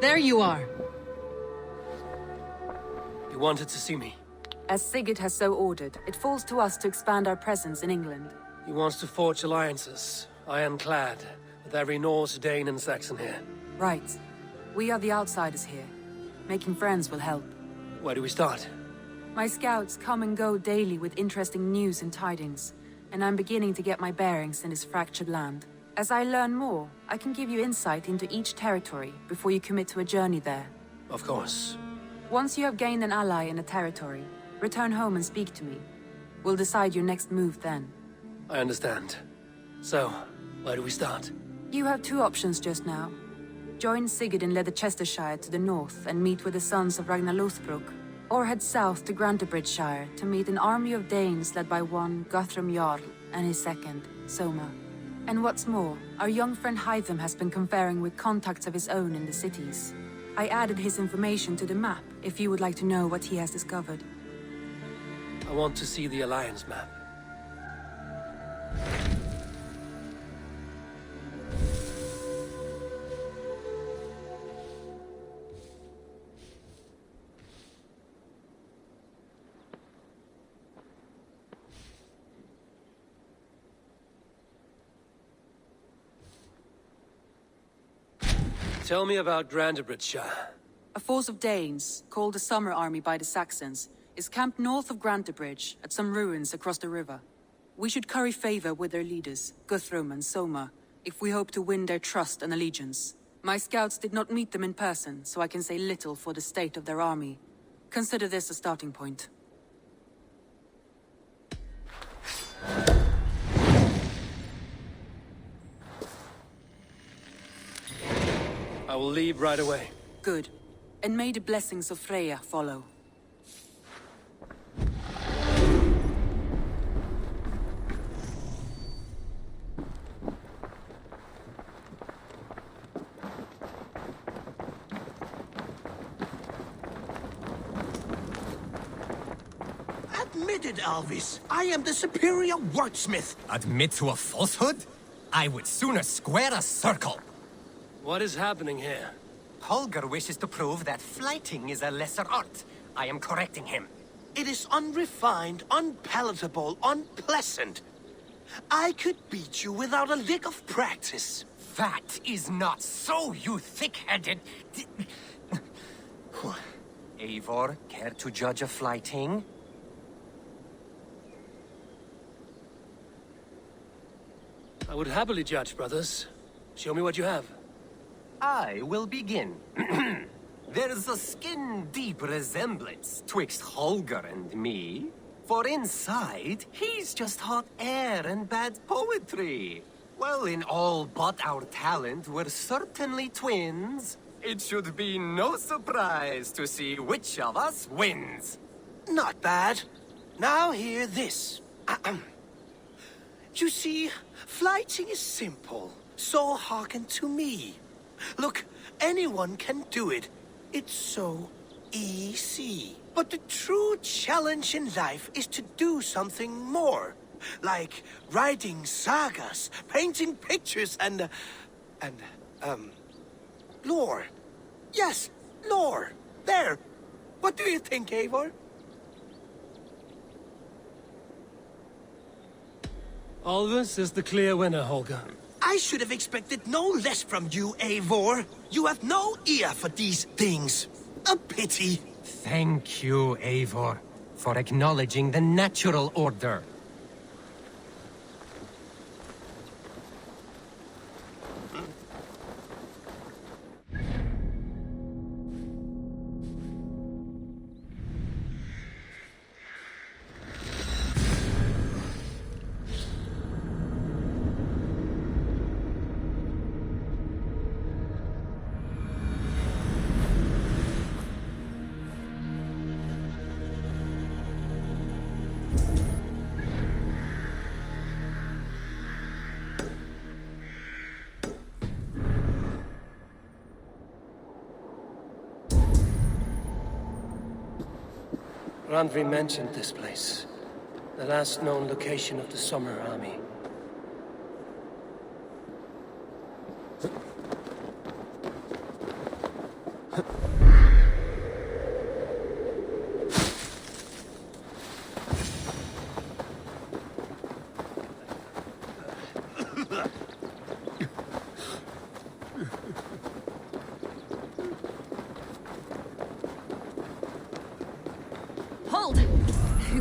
There you are. You wanted to see me? As Sigurd has so ordered, it falls to us to expand our presence in England. He wants to forge alliances, ironclad, with every Norse, Dane and Saxon here. Right. We are the outsiders here. Making friends will help. Where do we start? My scouts come and go daily with interesting news and tidings, and I'm beginning to get my bearings in this fractured land. As I learn more, I can give you insight into each territory before you commit to a journey there. Of course. Once you have gained an ally in a territory, return home and speak to me. We'll decide your next move then. I understand. So, where do we start? You have two options just now. Join Sigurd in Leicestershire to the north and meet with the sons of Ragnar Lothbrok, or head south to Grantebridgeshire to meet an army of Danes led by one Guthrum Jarl and his second, Soma. And what's more, our young friend Hytham has been conferring with contacts of his own in the cities. I added his information to the map if you would like to know what he has discovered. I want to see the Alliance map. Tell me about Grantebridgeshire. A force of Danes, called the Summer Army by the Saxons, is camped north of Grantebridge at some ruins across the river. We should curry favor with their leaders, Guthrum and Soma, if we hope to win their trust and allegiance. My scouts did not meet them in person, so I can say little for the state of their army. Consider this a starting point. I will leave right away. Good. And may the blessings of Freya follow. Admit it, Alvis. I am the superior wordsmith. Admit to a falsehood? I would sooner square a circle. What is happening here? Holger wishes to prove that flighting is a lesser art. I am correcting him. It is unrefined, unpalatable, unpleasant. I could beat you without a lick of practice. That is not so, you thick-headed... Eivor, care to judge a flighting? I would happily judge, brothers. Show me what you have. I will begin. There's a skin-deep resemblance twixt Holger and me. For inside, he's just hot air and bad poetry. Well, in all but our talent, we're certainly twins. It should be no surprise to see which of us wins. Not bad. Now hear this. You see, flighting is simple, so hearken to me. Look, anyone can do it. It's so easy. But the true challenge in life is to do something more. Like writing sagas, painting pictures, and lore. Yes, lore. There. What do you think, Eivor? Alvis is the clear winner, Holger. I should have expected no less from you, Eivor. You have no ear for these things. A pity. Thank you, Eivor, for acknowledging the natural order. Randvi mentioned this place. The last known location of the Summer Army.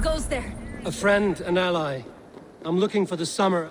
goes there? A friend and ally. I'm looking for the summer.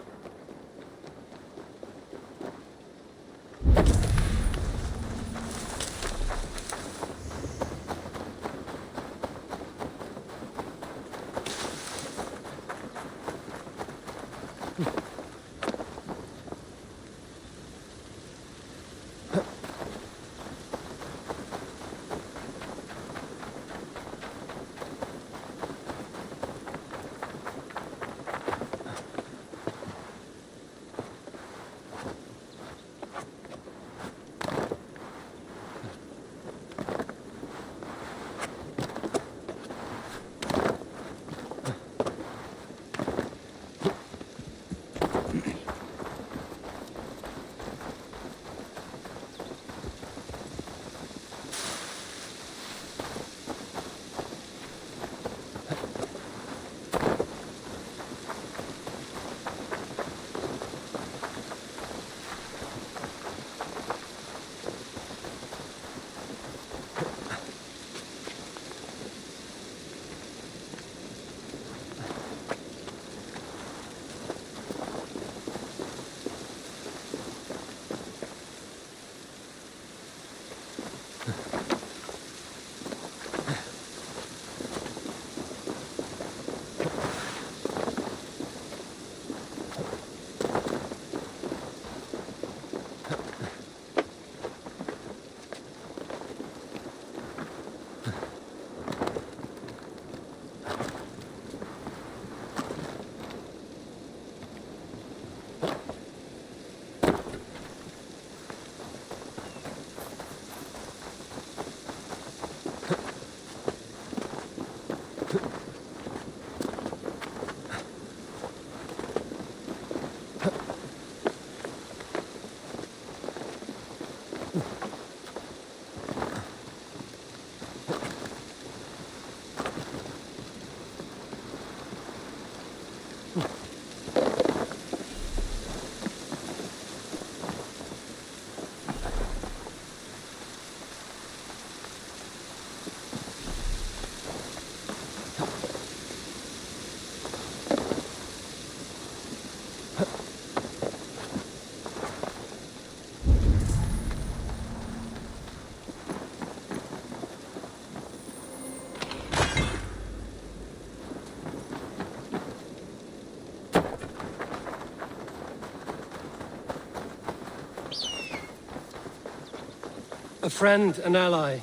A friend and ally.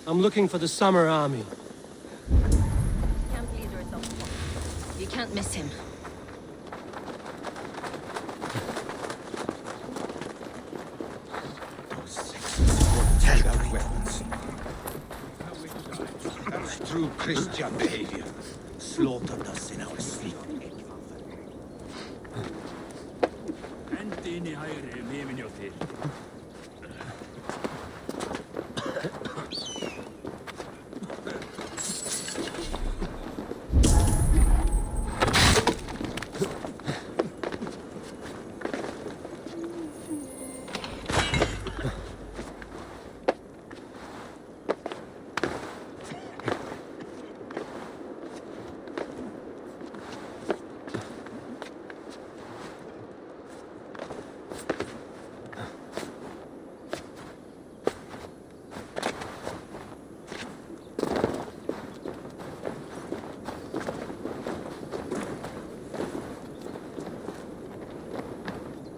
I'm looking for the Summer Army. Camp leader is up front. You can't miss him. Take out weapons. That's true Christian behavior. Slaughtered us in our sleep.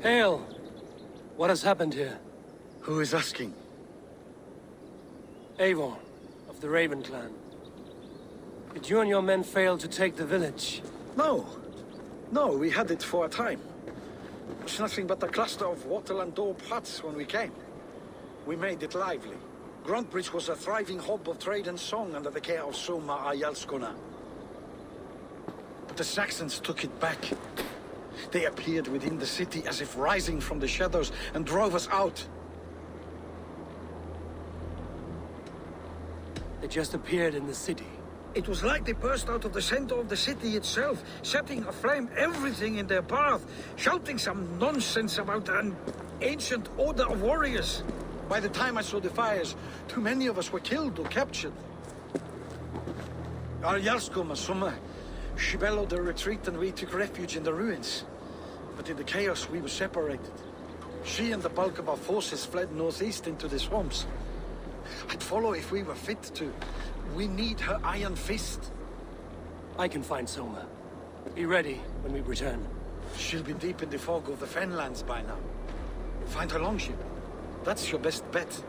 Hail! What has happened here? Who is asking? Eivor, of the Raven clan. Did you and your men fail to take the village? No. No, we had it for a time. It's nothing but a cluster of wattle and daub huts when we came. We made it lively. Gruntbridge was a thriving hub of trade and song under the care of Soma Ayalskona. But the Saxons took it back. They appeared within the city as if rising from the shadows and drove us out. They just appeared in the city. It was like they burst out of the center of the city itself, setting aflame everything in their path, shouting some nonsense about an ancient order of warriors. By the time I saw the fires, too many of us were killed or captured. Ayalskona, Soma, She bellowed a retreat and we took refuge in the ruins. But in the chaos, we were separated. She and the bulk of our forces fled northeast into the swamps. I'd follow if we were fit to. We need her iron fist. I can find Soma. Be ready when we return. She'll be deep in the fog of the Fenlands by now. Find her longship. That's your best bet.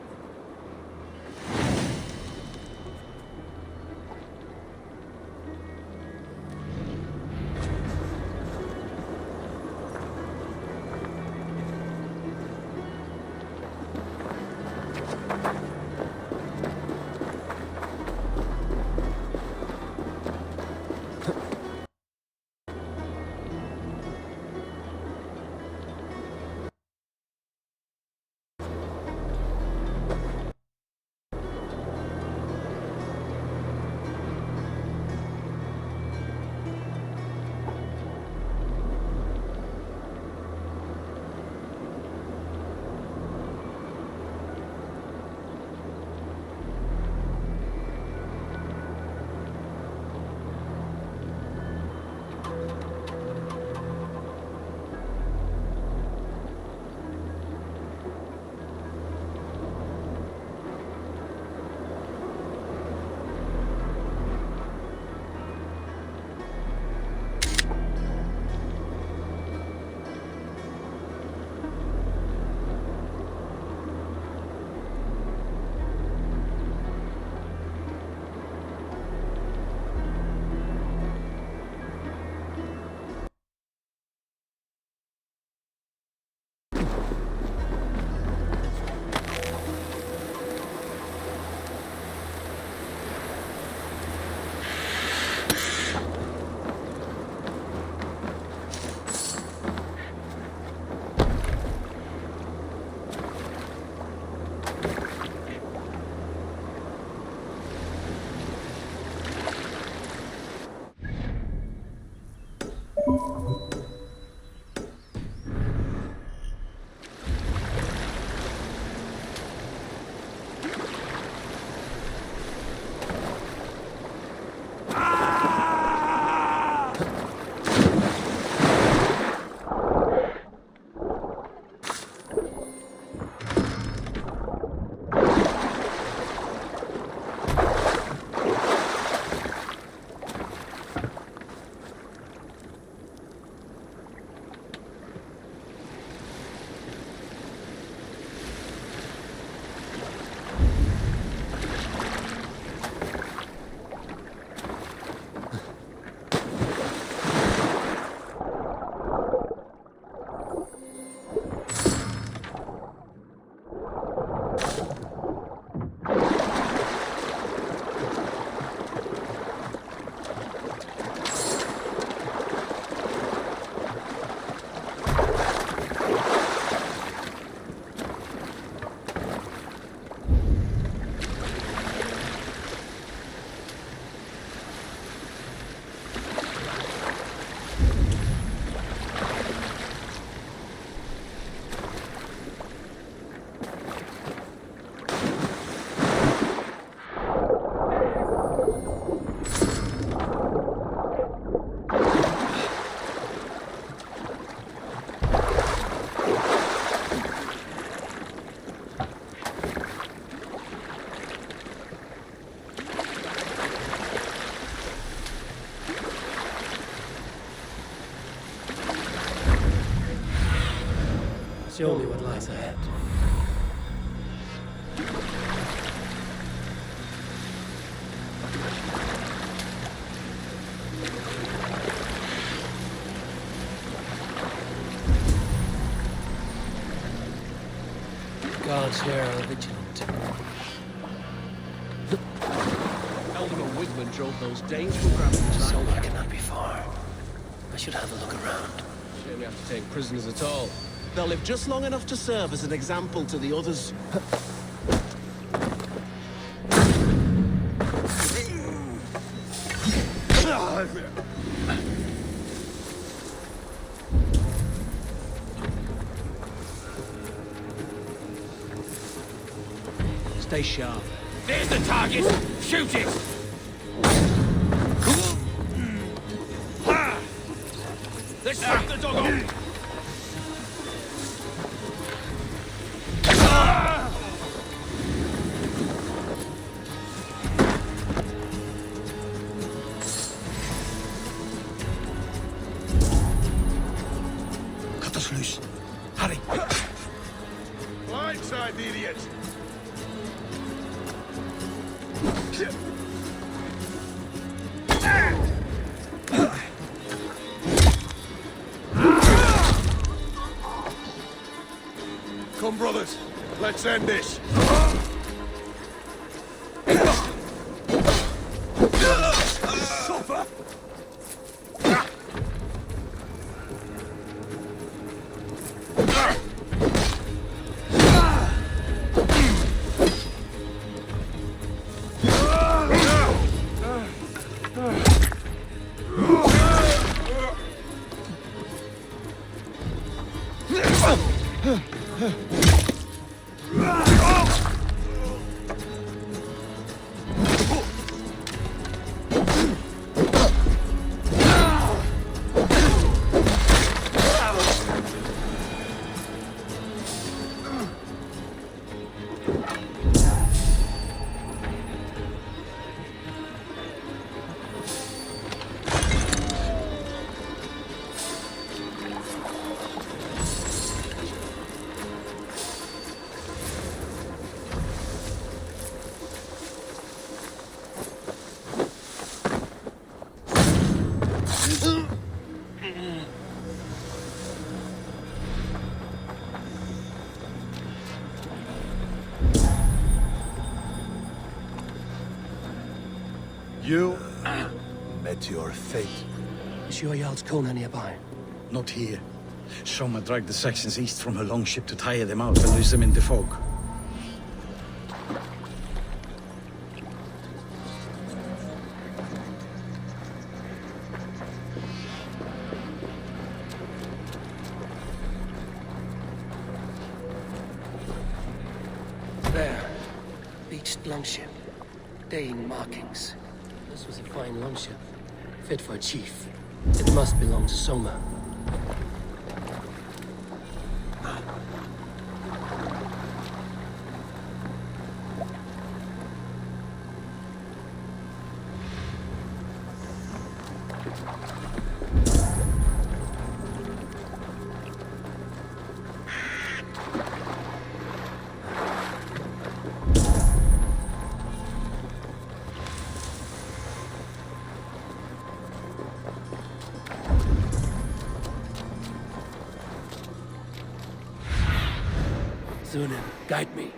Show me what lies ahead. Guards here are vigilant. Elder Wigman drove those Danes from Gravity. Soma cannot be far. I should have a look around. Shame we have to take prisoners at all. They'll live just long enough to serve as an example to the others. Stay sharp. There's the target! Shoot it! Let's set the dog off! Cut us loose. Hurry! Blindside, idiot! Come, brothers. Let's end this. Suffer! You met your fate. Is your Jarl's Kona nearby? Not here. Soma dragged the Saxons east from her longship to tire them out and lose them in the fog. There. Beached longship. Dane markings. This was a fine longship. Fit for a chief. It must belong to Soma. Zunin, guide me.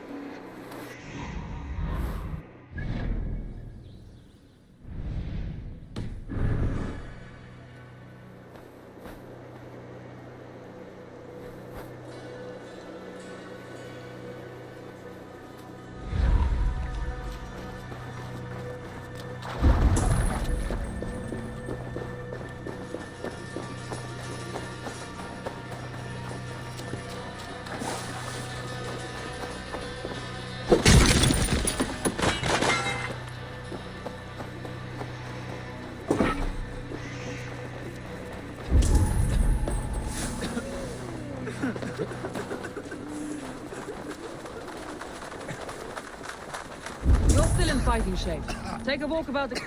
You're still in fighting shape. Take a walk about the...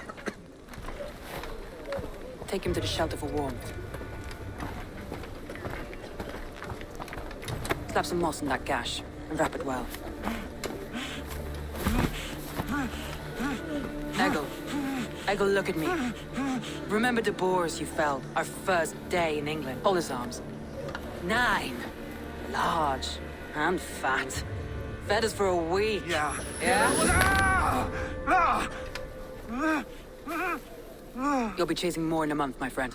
Take him to the shelter for warmth. Slap some moss in that gash, and wrap it well. Eggle, look at me. Remember the boars you felled, our first day in England? Hold his arms. 9. Large and fat. Fed us for a week. Yeah. Yeah? You'll be chasing more in a month, my friend.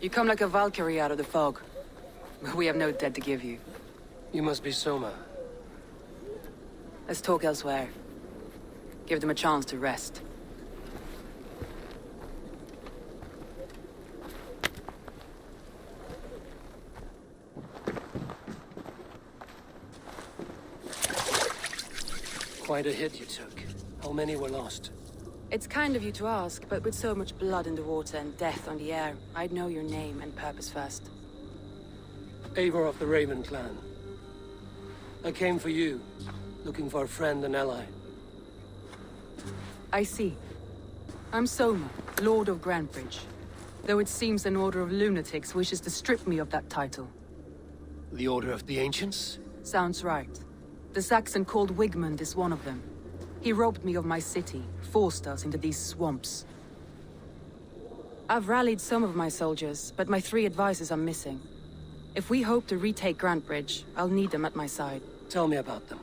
You come like a Valkyrie out of the fog. We have no dead to give you. You must be Soma. Let's talk elsewhere. Give them a chance to rest. Quite a hit you took. How many were lost? It's kind of you to ask, but with so much blood in the water and death on the air, I'd know your name and purpose first. Eivor of the Raven clan. I came for you, looking for a friend and ally. I see. I'm Soma, Lord of Grantebridge. Though it seems an order of lunatics wishes to strip me of that title. The Order of the Ancients? Sounds right. The Saxon called Wigmund is one of them. He robbed me of my city, forced us into these swamps. I've rallied some of my soldiers, but my 3 advisors are missing. If we hope to retake Grantebridge, I'll need them at my side. Tell me about them.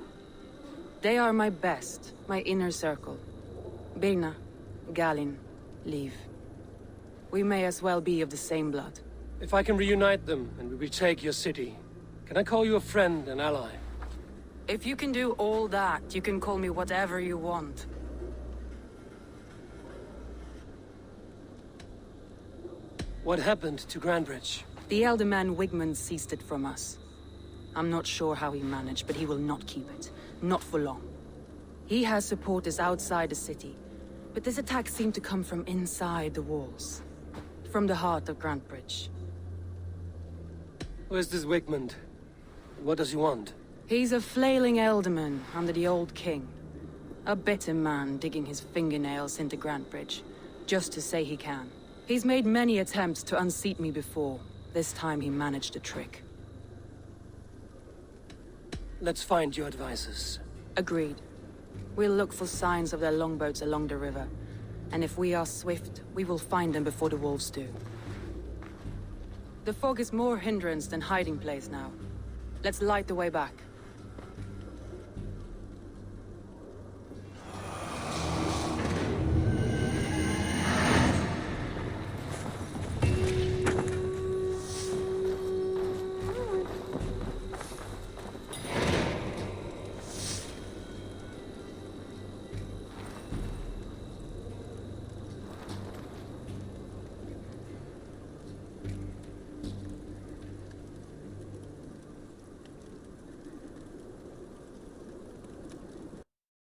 They are my best, my inner circle. Birna, Galin, Liv. We may as well be of the same blood. If I can reunite them and we retake your city, can I call you a friend and ally? If you can do all that, you can call me whatever you want. What happened to Grantebridge? The elder man Wigmund seized it from us. I'm not sure how he managed, but he will not keep it. Not for long. He has supporters outside the city, but this attack seemed to come from inside the walls. From the heart of Grantebridge. Where's this Wigmund? What does he want? He's a flailing elderman under the old king. A bitter man digging his fingernails into Grantebridge, just to say he can. He's made many attempts to unseat me before. This time he managed a trick. Let's find your advisors. Agreed. We'll look for signs of their longboats along the river. And if we are swift, we will find them before the wolves do. The fog is more hindrance than hiding place now. Let's light the way back.